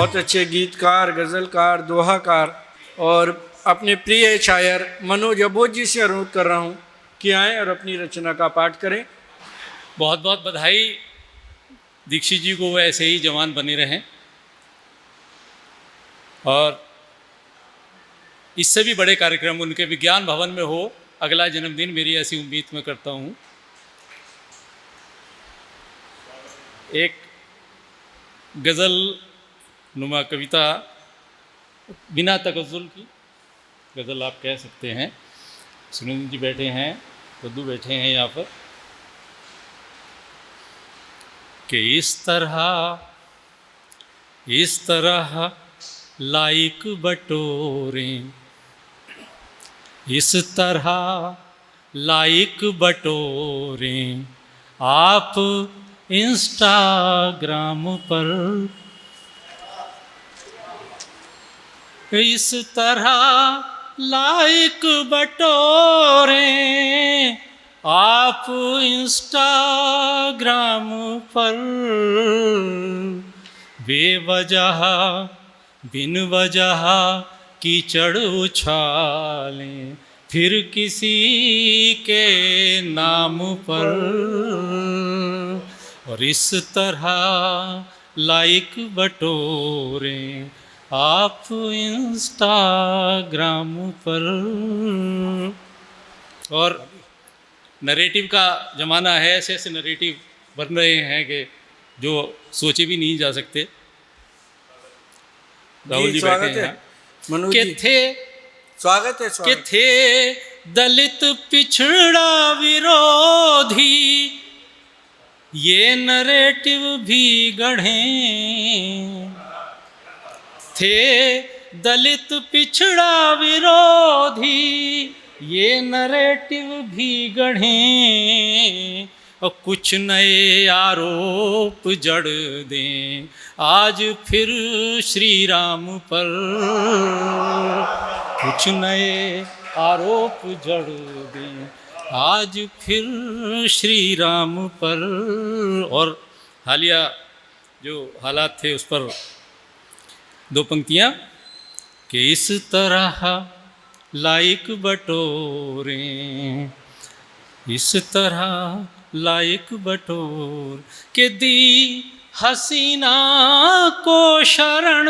बहुत अच्छे गीतकार, गज़लकार, दोहाकार और अपने प्रिय शायर मनोज अबोध जी से अनुरोध कर रहा हूँ कि आएँ और अपनी रचना का पाठ करें। बहुत बहुत बधाई दीक्षित जी को, वो ऐसे ही जवान बने रहें और इससे भी बड़े कार्यक्रम उनके विज्ञान भवन में हो अगला जन्मदिन, मेरी ऐसी उम्मीद मैं करता हूँ। एक गज़ल नुमा कविता, बिना तगज़ुल की गज़ल आप कह सकते हैं। सुनील जी बैठे हैं, कद्दू बैठे हैं यहाँ पर, कि इस तरह लाइक बटोरें, इस तरह लाइक बटोरें आप इंस्टाग्राम पर, इस तरह लाइक बटोरें आप इंस्टाग्राम पर, बेवजह बिन वजह कीचड़ उछालें फिर किसी के नाम पर, और इस तरह लाइक बटोरें आप इंस्टाग्राम पर। और नरेटिव का ज़माना है, ऐसे ऐसे नरेटिव बन रहे हैं कि जो सोचे भी नहीं जा सकते। राहुल जी बैठे हैं, मनोज के जी थे स्वागत है, के स्वागत। थे दलित पिछड़ा विरोधी, ये नरेटिव भी गढ़ें, थे दलित पिछड़ा विरोधी, ये नरेटिव भी गढ़ें, और कुछ नए आरोप जड़ दें आज फिर श्री राम पर, कुछ नए आरोप जड़ दें आज फिर श्री राम पर। और हालिया जो हालात थे उस पर दो पंक्तियाँ, कि इस तरह लाइक बटोरें, इस तरह लाइक बटोर, के दी हसीना को शरण,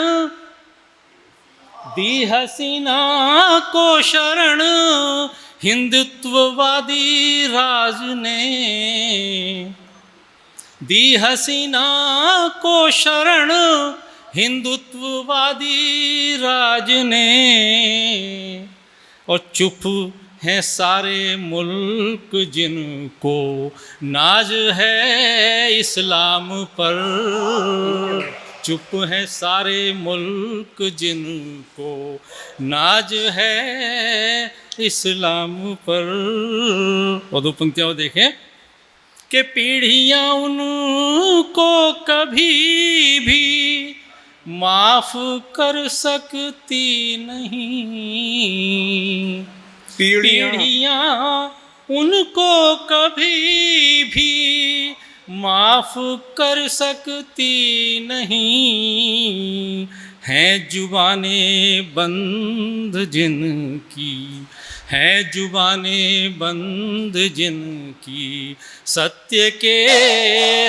दी हसीना को शरण हिंदुत्ववादी राज ने, दी हसीना को शरण हिंदुत्ववादी राज ने, और चुप हैं सारे मुल्क जिनको नाज है इस्लाम पर, चुप हैं सारे मुल्क जिनको नाज है इस्लाम पर। और दो पंक्तियाँ देखें, कि पीढ़ियाँ उनको कभी भी माफ कर सकती नहीं, पीढ़ियाँ उनको कभी भी माफ कर सकती नहीं, हैं जुबानें बंद जिनकी, हैं जुबानें बंद जिनकी सत्य के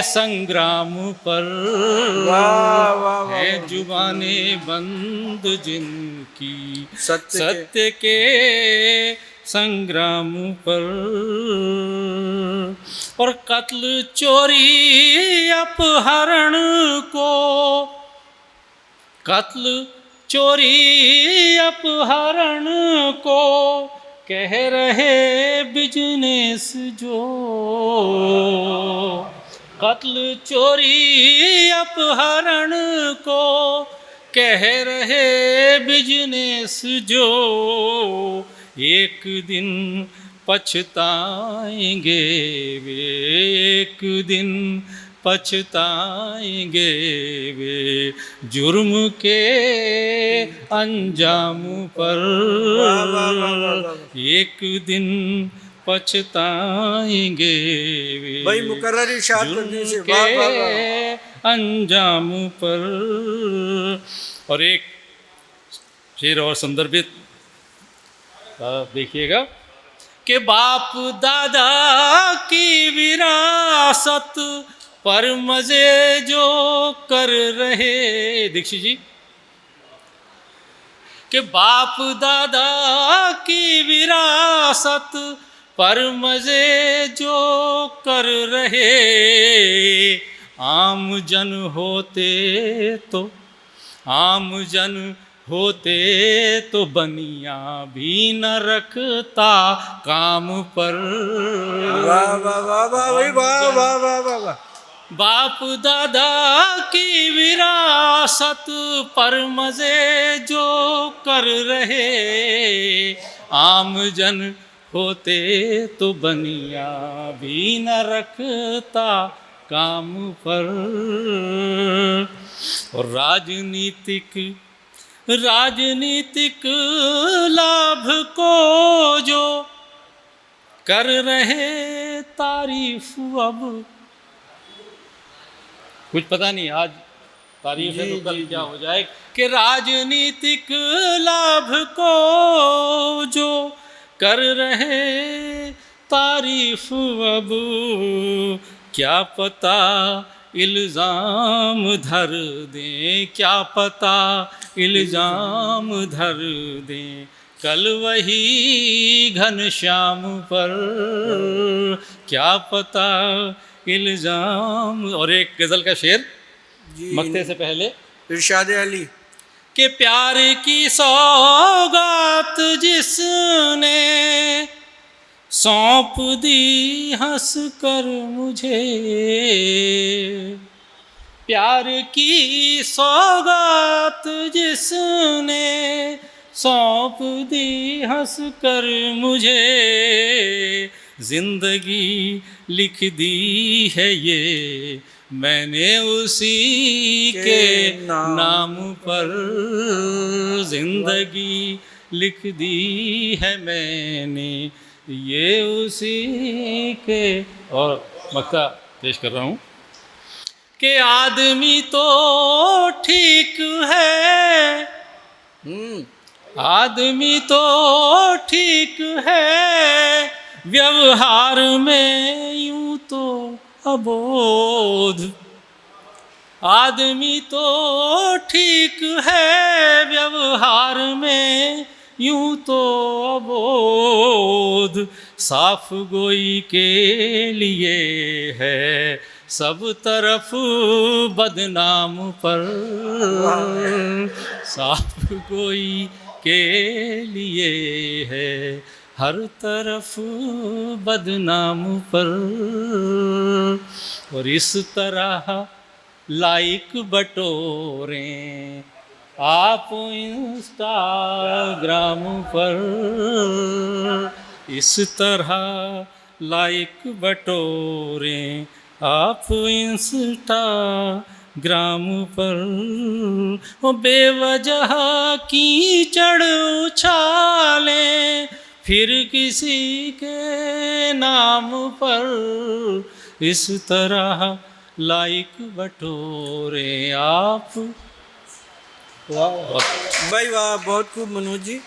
संग्राम पर, हैं जुबानें बंद जिनकी सत्य के संग्राम पर। और कत्ल चोरी अपहरण को, कत्ल चोरी अपहरण को कह रहे बिजनेस जो, कत्ल चोरी अपहरण को कह रहे बिजनेस जो, एक दिन पछताएंगे वे, एक दिन पछताएंगे वे जुर्म के अंजाम पर, एक दिन पछताएंगे वे भाई मुकर्रर इरशाद करने से जुर्म के अंजाम पर। और एक शेर और संदर्भित देखिएगा कि बाप दादा की विरासत पर मजे जो कर रहे, दीक्षित जी, कि बाप दादा की विरासत पर मजे जो कर रहे, आम जन होते तो, आम जन होते तो बनिया भी न रखता काम पर। वाह वाह वाह वाह भाई, वाह वाह वाह वाह वाह। बाप दादा की विरासत पर मजे जो कर रहे, आम जन होते तो बनिया भी न रखता काम पर। और राजनीतिक लाभ को जो कर रहे तारीफ, अब कुछ पता नहीं आज तारीफ है तो कल क्या हो जाए, कि राजनीतिक लाभ को जो कर रहे तारीफ, अब क्या पता इल्ज़ाम धर दें, क्या पता इल्ज़ाम धर दें कल वही घनश्याम पर, क्या पता इल्ज़ाम। और एक गज़ल का शेर मक्ते से पहले, इरशाद अली, कि प्यार की सौगात जिसने सौंप दी हंस कर मुझे, प्यार की सौगात जिसने सौंप दी हंस कर मुझे, जिंदगी लिख दी है ये मैंने उसी के नाम पर, जिंदगी लिख दी है मैंने ये उसी के। और मक्ता पेश कर रहा हूँ कि आदमी तो ठीक है, आदमी तो ठीक है, व्यवहार में यूं तो अबोध, आदमी तो ठीक है, व्यवहार में यूं तो अबोध, साफ गोई के लिए है सब तरफ बदनाम पर, साफ गोई के लिए है हर तरफ बदनाम पर। और इस तरह लाइक बटोरें आप इंस्टाग्राम पर, इस तरह लाइक बटोरें आप इंस्टाग्राम पर। वो बेवजह कीचड़ उछालें फिर किसी के नाम पर, इस तरह लाइक बटोरें आप। वाह भाई वाह, बहुत खूब मनोज जी।